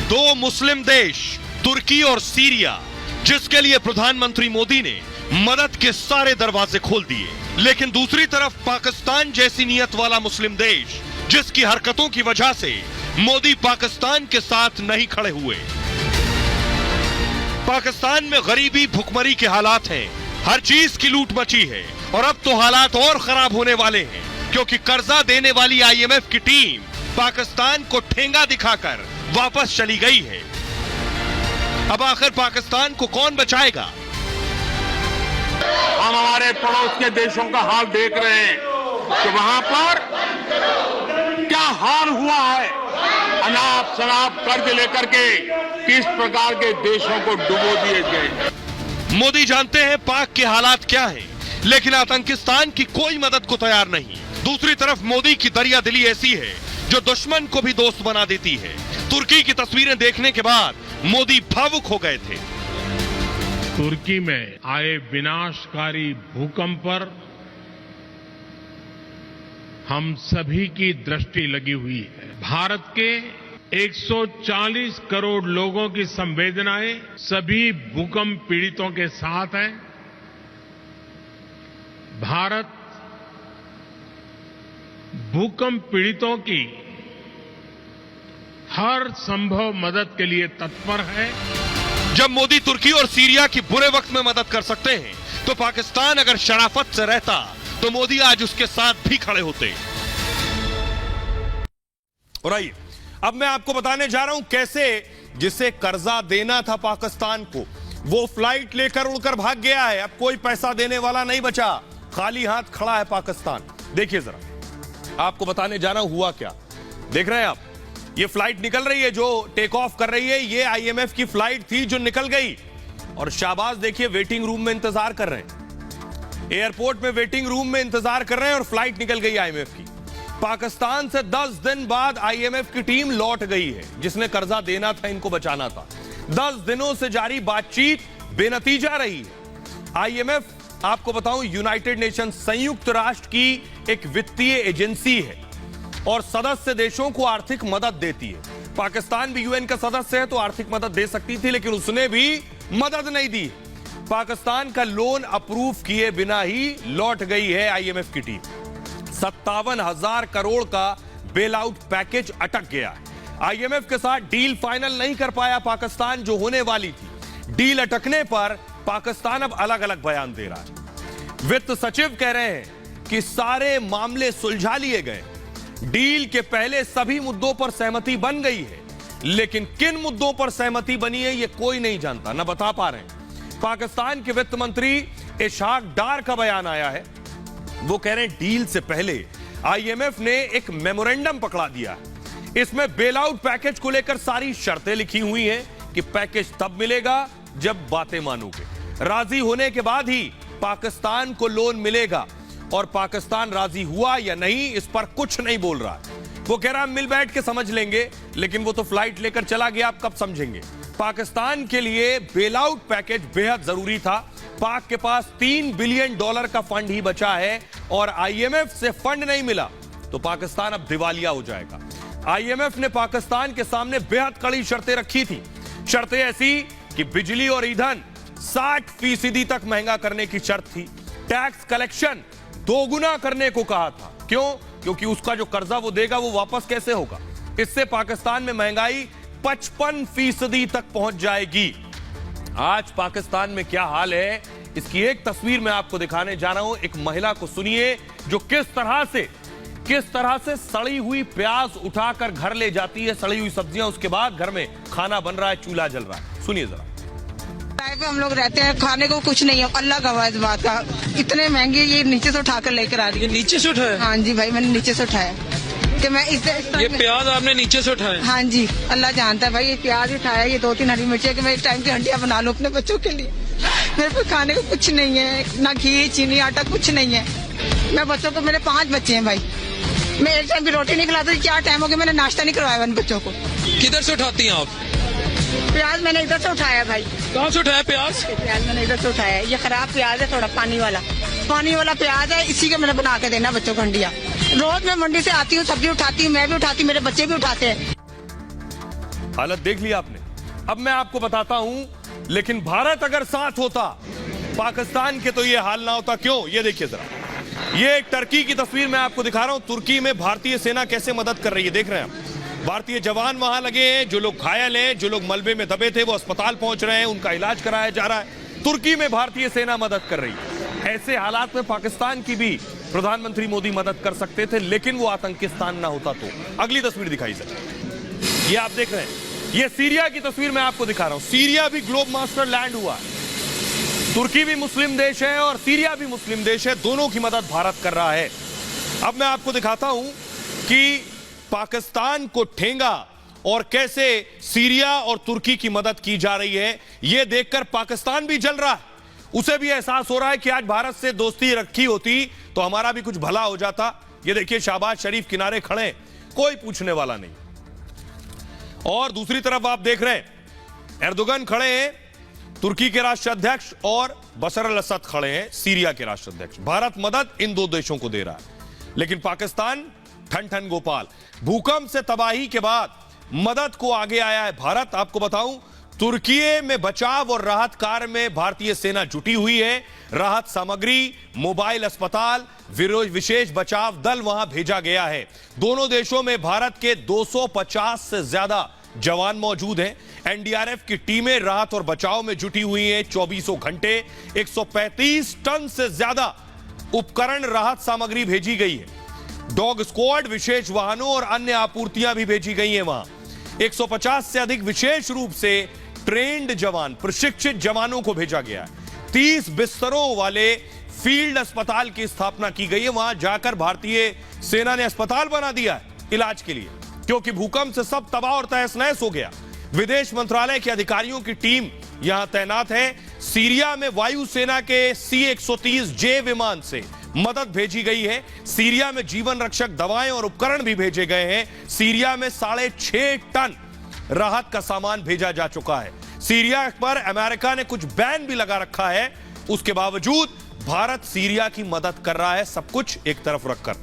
दो मुस्लिम देश तुर्की और सीरिया, जिसके लिए प्रधानमंत्री मोदी ने मदद के सारे दरवाजे खोल दिए, लेकिन दूसरी तरफ पाकिस्तान जैसी नीयत वाला मुस्लिम देश, जिसकी हरकतों की वजह से मोदी पाकिस्तान के साथ नहीं खड़े हुए। पाकिस्तान में गरीबी, भुखमरी के हालात हैं, हर चीज की लूट मची है और अब तो हालात और खराब होने वाले हैं, क्योंकि कर्जा देने वाली IMF की टीम पाकिस्तान को ठेंगा दिखाकर वापस चली गई है। अब आखिर पाकिस्तान को कौन बचाएगा? हम हमारे पड़ोस के देशों का हाल देख रहे हैं कि वहां पर क्या हाल हुआ है। अनाप शनाप कर्ज लेकर के किस प्रकार के देशों को डुबो दिए गए। मोदी जानते हैं पाक के हालात क्या हैं, लेकिन आतंकिस्तान की कोई मदद को तैयार नहीं। दूसरी तरफ मोदी की दरिया दिली ऐसी है जो दुश्मन को भी दोस्त बना देती है। तुर्की की तस्वीरें देखने के बाद मोदी भावुक हो गए थे। तुर्की में आए विनाशकारी भूकंप पर हम सभी की दृष्टि लगी हुई है। भारत के 140 करोड़ लोगों की संवेदनाएं सभी भूकंप पीड़ितों के साथ है। भारत भूकंप पीड़ितों की हर संभव मदद के लिए तत्पर है। जब मोदी तुर्की और सीरिया की बुरे वक्त में मदद कर सकते हैं, तो पाकिस्तान अगर शराफत से रहता तो मोदी आज उसके साथ भी खड़े होते। और आइए अब मैं आपको बताने जा रहा हूं कैसे जिसे कर्जा देना था पाकिस्तान को, वो फ्लाइट लेकर उड़कर भाग गया है। अब कोई पैसा देने वाला नहीं बचा, खाली हाथ खड़ा है पाकिस्तान। देखिए जरा, आपको बताने जा रहा हूं हुआ क्या। देख रहे हैं आप, ये फ्लाइट निकल रही है जो टेक ऑफ कर रही है। ये IMF की फ्लाइट थी जो निकल गई, और शाहबाज देखिए वेटिंग रूम में इंतजार कर रहे हैं। एयरपोर्ट में वेटिंग रूम में इंतजार कर रहे हैं और फ्लाइट निकल गई IMF की। पाकिस्तान से 10 दिन बाद IMF की टीम लौट गई है, जिसने कर्जा देना था, इनको बचाना था। 10 दिनों से जारी बातचीत बेनतीजा रही है। IMF, आपको बताऊं, यूनाइटेड नेशन, संयुक्त राष्ट्र की एक वित्तीय एजेंसी है और सदस्य देशों को आर्थिक मदद देती है। पाकिस्तान भी UN का सदस्य है तो आर्थिक मदद दे सकती थी, लेकिन उसने भी मदद नहीं दी। पाकिस्तान का लोन अप्रूव किए बिना ही लौट गई है IMF की टीम। 57,000 करोड़ का बेल आउट पैकेज अटक गया है। IMF के साथ डील फाइनल नहीं कर पाया पाकिस्तान, जो होने वाली थी। डील अटकने पर पाकिस्तान अब अलग अलग बयान दे रहा है। वित्त सचिव कह रहे हैं कि सारे मामले सुलझा लिए गए, डील के पहले सभी मुद्दों पर सहमति बन गई है, लेकिन किन मुद्दों पर सहमति बनी है यह कोई नहीं जानता, न बता पा रहे हैं। पाकिस्तान के वित्त मंत्री इशहाक डार का बयान आया है। वो कह रहे हैं डील से पहले IMF ने एक मेमोरेंडम पकड़ा दिया है। इसमें बेल आउट पैकेज को लेकर सारी शर्तें लिखी हुई हैं कि पैकेज तब मिलेगा जब बातें मानोगे। राजी होने के बाद ही पाकिस्तान को लोन मिलेगा, और पाकिस्तान राजी हुआ या नहीं इस पर कुछ नहीं बोल रहा। वो कह रहा है मिल बैठ के समझ लेंगे, लेकिन वो तो फ्लाइट लेकर चला गया, आप कब समझेंगे। पाकिस्तान के लिए बेल आउट पैकेज बेहद जरूरी था। पाक के पास $3 बिलियन का फंड ही बचा है, और IMF से फंड नहीं मिला तो पाकिस्तान अब दिवालिया हो जाएगा। IMF ने पाकिस्तान के सामने बेहद कड़ी शर्तें रखी थी। शर्तें ऐसी कि बिजली और ईंधन 60% तक महंगा करने की शर्त थी। टैक्स कलेक्शन दोगुना करने को कहा था। क्यों? क्योंकि उसका जो कर्जा वो देगा वो वापस कैसे होगा। इससे पाकिस्तान में महंगाई 55% तक पहुंच जाएगी। आज पाकिस्तान में क्या हाल है, इसकी एक तस्वीर मैं आपको दिखाने जा रहा हूं। एक महिला को सुनिए जो किस तरह से सड़ी हुई प्याज उठाकर घर ले जाती है, सड़ी हुई सब्जियां, उसके बाद घर में खाना बन रहा है, चूल्हा जल रहा है। सुनिए जरा। किराए पे हम लोग रहते हैं, खाने को कुछ नहीं है। अल्लाह गवाह इस बात का, इतने महंगे ये नीचे से उठाकर लेकर आ रही है। नीचे से उठाया? हाँ जी भाई, मैंने नीचे से उठाया कि मैं ये प्याज आपने नीचे से उठाया? हाँ जी, अल्लाह जानता है भाई। ये प्याज उठाया, ये 2-3 हरी मिर्ची कि मैं एक टाइम की हंडिया बना लूं अपने बच्चों के लिए। मेरे पास खाने को कुछ नहीं है, ना घी, चीनी, आटा, कुछ नहीं है। मैं बच्चों को, मेरे 5 बच्चे हैं भाई, मैं एक टाइम की रोटी नहीं खिलाती। 4 टाइम हो गए मैंने नाश्ता नहीं करवाया इन बच्चों को। किधर से उठाती हैं आप? प्याज मैंने इधर से उठाया भाई। कहाँ से उठाया प्याज? प्याज मैंने इधर से उठाया। ये खराब प्याज है, थोड़ा पानी वाला प्याज है, इसी का मैंने बना के देना बच्चों को हंडिया। रोज मैं मंडी से आती हूँ, सब्जी उठाती हूँ, मैं भी उठाती हूँ, मेरे बच्चे भी उठाते हैं। हालत देख लिया आपने। अब मैं आपको बताता हूं, लेकिन भारत अगर साथ होता पाकिस्तान के तो ये हाल ना होता। क्यों? ये देखिए जरा, ये एक टर्की की तस्वीर मैं आपको दिखा रहा हूं। तुर्की में भारतीय सेना कैसे मदद कर रही है, देख रहे हैं आप। भारतीय जवान वहां लगे हैं, जो लोग घायल हैं, जो लोग मलबे में दबे थे वो अस्पताल पहुंच रहे हैं, उनका इलाज कराया जा रहा है। तुर्की में भारतीय सेना मदद कर रही है। ऐसे हालात में पाकिस्तान की भी प्रधानमंत्री मोदी मदद कर सकते थे, लेकिन वो आतंकिस्तान ना होता तो। अगली तस्वीर दिखाई सर, ये आप देख रहे हैं, ये सीरिया की तस्वीर मैं आपको दिखा रहा हूं। सीरिया भी ग्लोब मास्टर लैंड हुआ। तुर्की भी मुस्लिम देश है और सीरिया भी मुस्लिम देश है, दोनों की मदद भारत कर रहा है। अब मैं आपको दिखाता हूं कि पाकिस्तान को ठेंगा और कैसे सीरिया और तुर्की की मदद की जा रही है। यह देखकर पाकिस्तान भी जल रहा है। उसे भी एहसास हो रहा है कि आज भारत से दोस्ती रखी होती तो हमारा भी कुछ भला हो जाता। ये देखिए, शहबाज शरीफ किनारे खड़े, कोई पूछने वाला नहीं। और दूसरी तरफ आप देख रहे हैं एर्दोगन खड़े हैं, तुर्की के राष्ट्राध्यक्ष, और बशर अल असद खड़े हैं, सीरिया के राष्ट्राध्यक्ष। भारत मदद इन दो देशों को दे रहा है, लेकिन पाकिस्तान ठन ठन गोपाल। भूकंप से तबाही के बाद मदद को आगे आया है भारत। आपको बताऊं, तुर्की में बचाव और राहत कार्य में भारतीय सेना जुटी हुई है। राहत सामग्री, मोबाइल अस्पताल, विशेष बचाव दल वहां भेजा गया है। दोनों देशों में भारत के 250 से ज्यादा जवान मौजूद हैं। एनडीआरएफ की टीमें राहत और बचाव में जुटी हुई हैं 24 घंटे। 135 टन से ज्यादा उपकरण, राहत सामग्री भेजी गई है। डॉग स्क्वाड, विशेष वाहनों और अन्य आपूर्तियां भी भेजी गई हैं वहां। 150 से अधिक विशेष रूप से ट्रेंड जवान, प्रशिक्षित जवानों को भेजा गया है। 30 बिस्तरों वाले फील्ड अस्पताल की स्थापना की गई है। वहां जाकर भारतीय सेना ने अस्पताल बना दिया है इलाज के लिए, क्योंकि भूकंप से सब तबाह और तहस-नहस हो गया। विदेश मंत्रालय के अधिकारियों की टीम यहां तैनात है। सीरिया में वायुसेना के C-130J विमान से मदद भेजी गई है। सीरिया में जीवन रक्षक दवाएं और उपकरण भी भेजे गए हैं। सीरिया में 6.5 टन राहत का सामान भेजा जा चुका है। सीरिया पर अमेरिका ने कुछ बैन भी लगा रखा है, उसके बावजूद भारत सीरिया की मदद कर रहा है, सब कुछ एक तरफ रखकर।